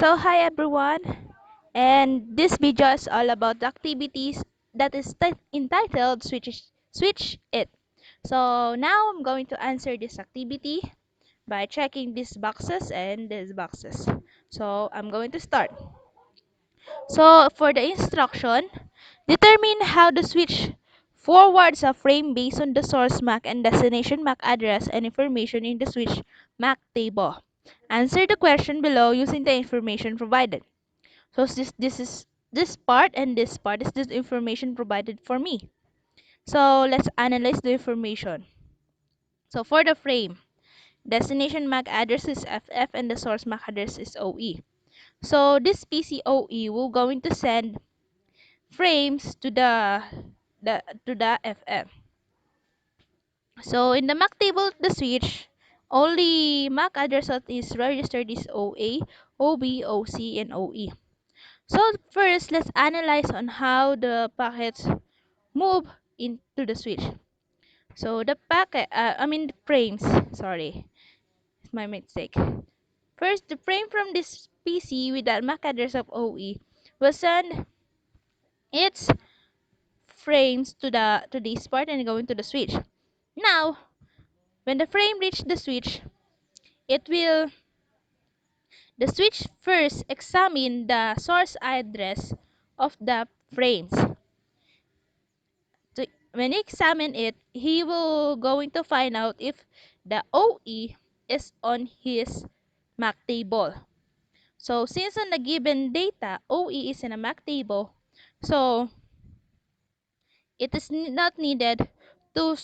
So hi everyone, and this video is all about the activities that is entitled Switch It. So now I'm going to answer this activity by checking these boxes and these boxes. So I'm going to start. So for the instruction, determine how the switch forwards a frame based on the source MAC and destination MAC address and information in the switch MAC table. Answer the question below using the information provided. So this part and this part is this information provided for me. So let's analyze the information. So for the frame, destination MAC address is FF and the source MAC address is OE. So this PCOE will going to send frames to the FF. So in the MAC table of the switch, only MAC address that is registered is OA, OB, OC, and OE. So first, let's analyze on how the packets move into the switch. So the the frames, sorry, it's my mistake. First, the frame from this PC with the MAC address of OE will send its frames to this part and go into the switch. Now, when the frame reach the switch, it will the switch first examine the source address of the frames. So when he examine it, he will going to find out if the OE is on his MAC table. So since on the given data, OE is in a MAC table, so it is not needed to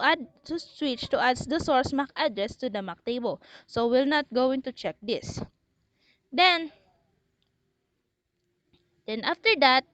add the source MAC address to the MAC table. So we're not going to check this. Then after that,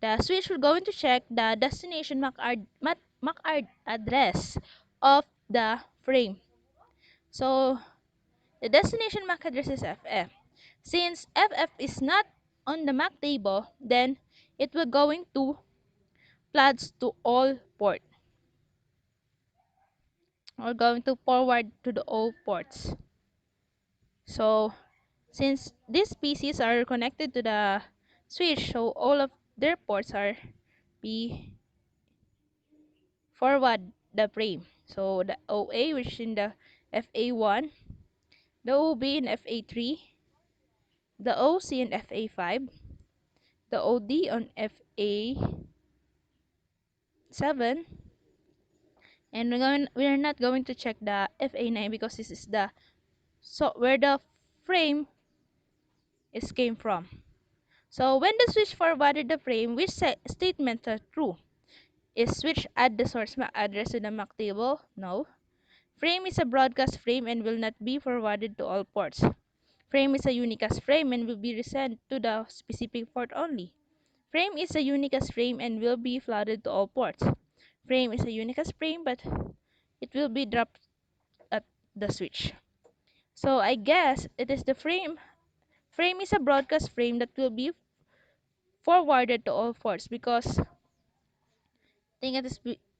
the switch will going to check the destination MAC address of the frame. So the destination MAC address is FF. Since FF is not on the MAC table, then it will going to floods to all port, or going to forward to the all ports. So since these PCs are connected to the switch, so all of their ports are be forward the frame. So the OA, which is in the FA1, the OB in FA3, the OC in FA5, the OD on FA7, and we're not going to check the FA9 because this is the where the frame is came from. So when the switch forwarded the frame, which statements are true? Is switch add the source MAC address to the MAC table? No. Frame is a broadcast frame and will not be forwarded to all ports. Frame is a unicast frame and will be resent to the specific port only. Frame is a unicast frame and will be flooded to all ports. Frame is a unicast frame, but it will be dropped at the switch. So I guess it is the frame. Frame is a broadcast frame that will be forwarded to all ports because I think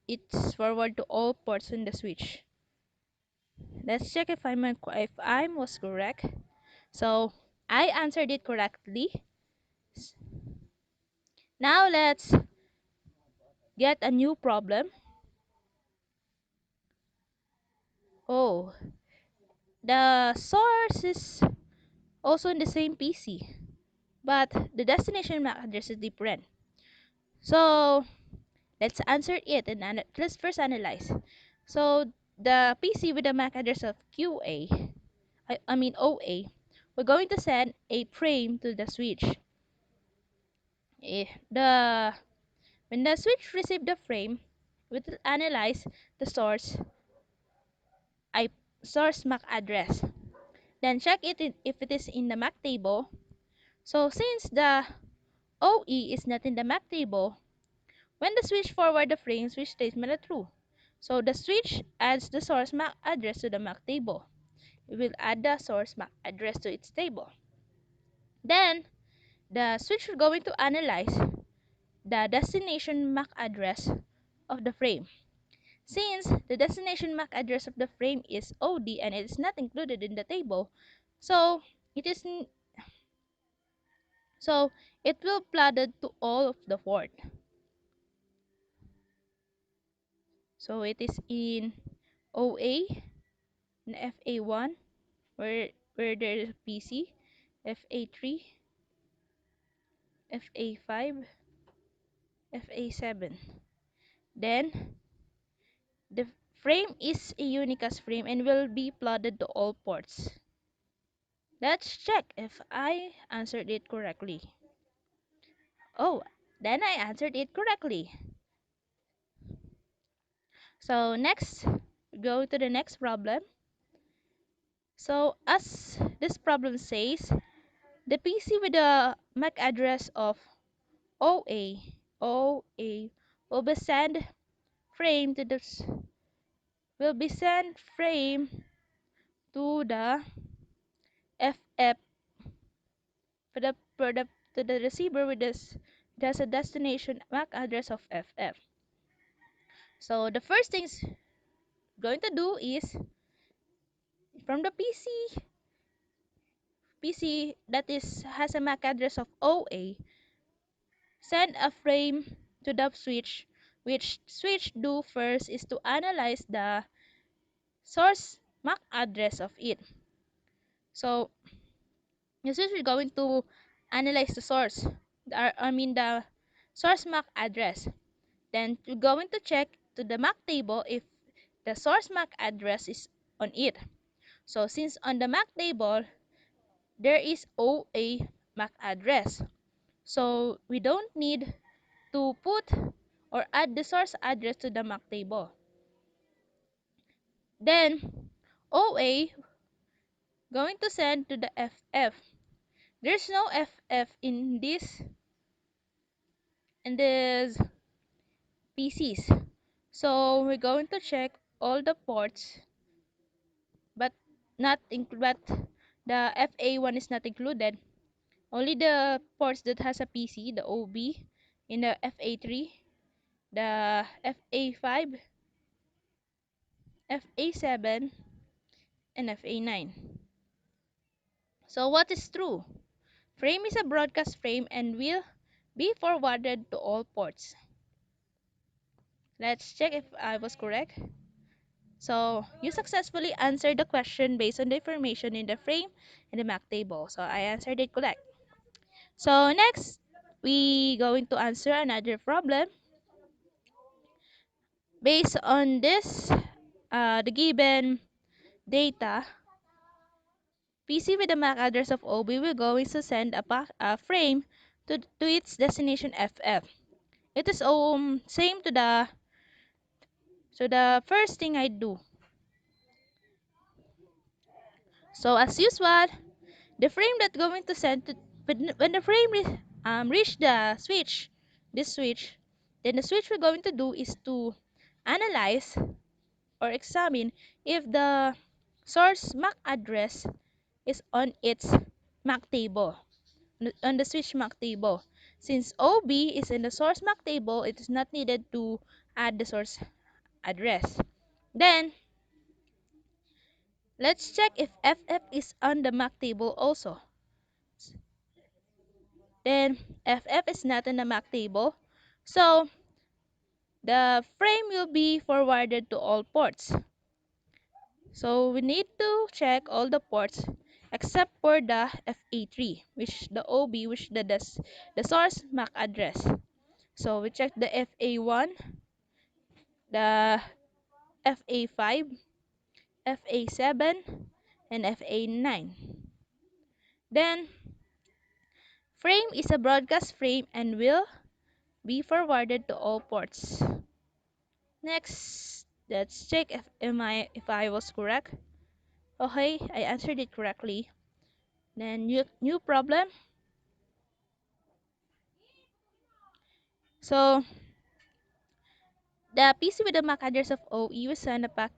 it's forward to all ports in the switch. Let's check if I was correct. So I answered it correctly. Now let's get a new problem. Oh, the source is also in the same PC, but the destination MAC address is different. So let's answer it and let's first analyze. So the PC with the MAC address of OA, we're going to send a frame to the switch. Eh, the When the switch receives the frame, we will analyze the source MAC address. Then check if it is in the MAC table. So since the OE is not in the MAC table, when the switch forward the frame, switch statement are true. So the switch adds the source MAC address to the MAC table. We will add the source MAC address to its table. Then the switch will going to analyze the destination MAC address of the frame. Since the destination MAC address of the frame is OD and it is not included in the table, so it is so it will flooded to all of the port. So it is in OA and FA1 where there is PC, FA3, FA5, FA7. Then the frame is a unicast frame and will be flooded to all ports. Let's check if I answered it correctly. Oh, then I answered it correctly. So next, go to the next problem. So as this problem says, the PC with the MAC address of OA will be sent frame to the will be sent frame to the FF to the receiver with this has a destination MAC address of FF. So the first things going to do is from the PC that is has a MAC address of OA, send a frame to the switch. Which switch do first is to analyze the source MAC address of it. So the switch is going to analyze the source, the source MAC address. Then we're going to check to the MAC table if the source MAC address is on it. So since on the MAC table there is OA MAC address, so we don't need to put or add the source address to the MAC table. Then OA going to send to the FF. There's no FF in this PCs. So we're going to check all the ports, but but the FA1 is not included. Only the ports that has a PC, the OB, in the FA3, the FA5, FA7, and FA9. So what is true? Frame is a broadcast frame and will be forwarded to all ports. Let's check if I was correct. So you successfully answered the question based on the information in the frame and the MAC table. So I answered it correct. So next, we going to answer another problem based on this, the given data. PC with the MAC address of OB will going to send a frame to its destination FF. It is same to the so the first thing I do. So as usual, the frame that going to send to when the frame reach the switch, this switch, then the switch we're going to do is to analyze or examine if the source MAC address is on its MAC table, on the switch MAC table. Since OB is in the source MAC table, it is not needed to add the source address. Then let's check if FF is on the MAC table also. Then FF is not in the MAC table, so the frame will be forwarded to all ports. So we need to check all the ports except for the FA3, which the OB, which the source MAC address. So we check the FA1, the FA5, FA7, and FA9. Then frame is a broadcast frame and will be forwarded to all ports. Next, let's check if I was correct. Okay, I answered it correctly. Then new problem. So the PC with the MAC address of OE will send a pack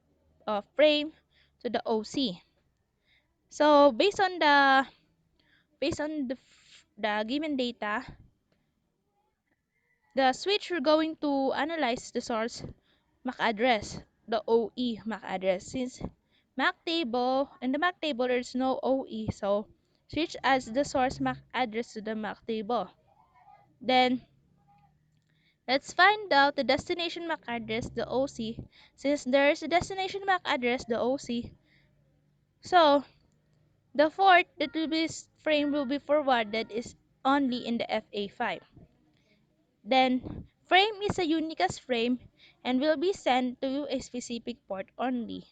of frame to the OC. So based on the given data, the switch we're going to analyze the source MAC address, the OE MAC address. Since MAC table in the MAC table there's no OE, so which adds the source MAC address to the MAC table. Then, let's find out the destination MAC address, the OC. Since there is a destination MAC address, the OC, so the port that will be frame will be forwarded is only in the FA5. Then, frame is a uniquest frame and will be sent to a specific port only.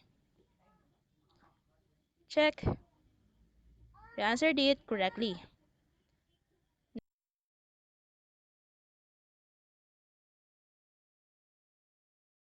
Check. You answered it correctly.